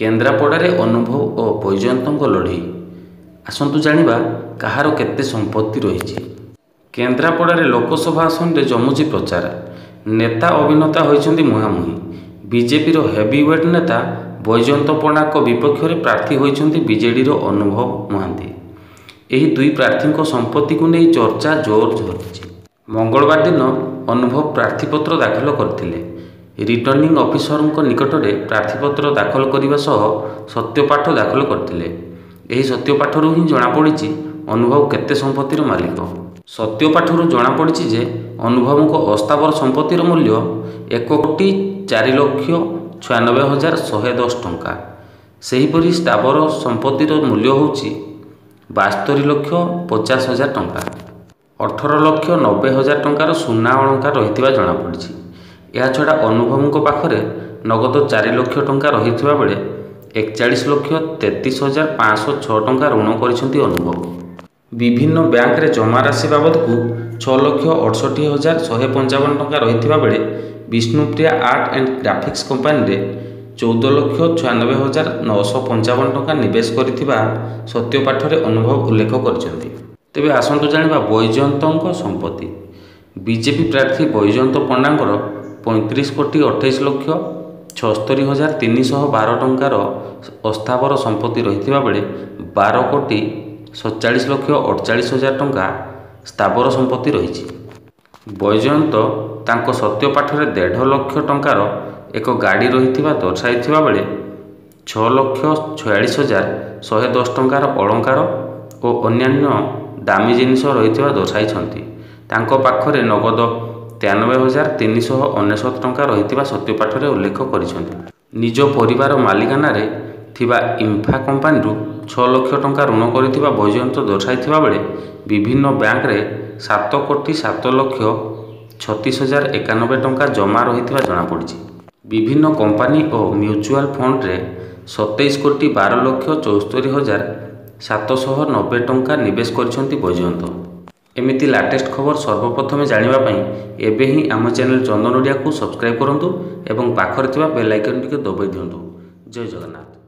केन्द्रापड़ारे अनुभव और बैजयंतଙ୍କ लड़ई आसतु जानिबा कहार केते संपत्ति रही। केन्द्रापड़ारे लोकसभा आसन में जमुची प्रचार नेता अभिनेता होइछन्ति मुहांमुही। बीजेपी हेवीवेट नेता बैजयंत पण्डा विपक्ष में प्रार्थी होइछन्ति बीजेडी अनुभव महांती। एही दुई प्रार्थी संपत्ति को नहीं चर्चा जोर धरी। मंगलवार दिन अनुभव प्रार्थीपत्र दाखल करथिले। रिटर्निंग ऑफिसर निकट में प्रार्थीपत्र दाखल करने सह सत्यपाठ दाखल करथिले। एही सत्यपाठरू ही जनापड़ी अनुभव केते संपत्तिर मालिक। सत्यपाठरू जनापड़ी जे अनुभव को अस्थावर संपत्तिर मूल्य 1,04,96,110 टंका। सेहीपरि स्थावर संपत्तिर मूल्य होउछि 72,50,000 टंका। 18,90,000 टंकार सुना अलंकार रही जनापड़ी। यह छड़ा अनुभव पाखरे नगद 4 लाख टंका रही बेले 41,33,506 टंका ऋण करिसेंति अनुभव। विभिन्न बैंक रे जमा राशि बाबद को 6,68,155 टंका रही बेले Vishnupriya art and graphics company रे 14,96,955 टंका निवेश करिथिबा सत्यपाठरे अनुभव उल्लेख करिसेंति। तेबे आसंतु जानिबा बैजयंतଙ୍କ संपत्ति। बीजेपी प्रार्थी बैजयंत पण्डांकर 35,78,76,312 टंकार अस्थावर संपत्ति रही बेले 12,47,48,000 टंका स्थावर संपत्ति रही। बैजयंत तांको सत्यपाठरे 1.5 लाख टंकार एक गाड़ी रही दर्शाई बेले 6,46,110 टंकार अलंकार और अन्यान्य दामी जिनिस रही दर्शाई। तांको पाखरे नगद 93,399 टंका रही सत्यपाठरे उल्लेख करिसेंति। निज परिवार मालिकाना रे थिबा इंफा कंपानी 6 लाख टंका ऋण करिथिबा बैजयंत दर्शाई बेले विभिन्न बैंक रे 7,07,36,091 टंका जमा रही जनापड़ी। विभिन्न कंपानी और म्यूचुअल फंड रे 27,12,74,790 टंका निवेश करिसेंति बैजयंत। एमिति लाटेस्ट खबर सर्वप्रथमे जानिबा पई एबे ही आम चैनल चंदन ओडिया को सब्सक्राइब करंतु एवं पाखरे थिबा बेल आइकन टिके दबाई दियंतु। जय जगन्नाथ।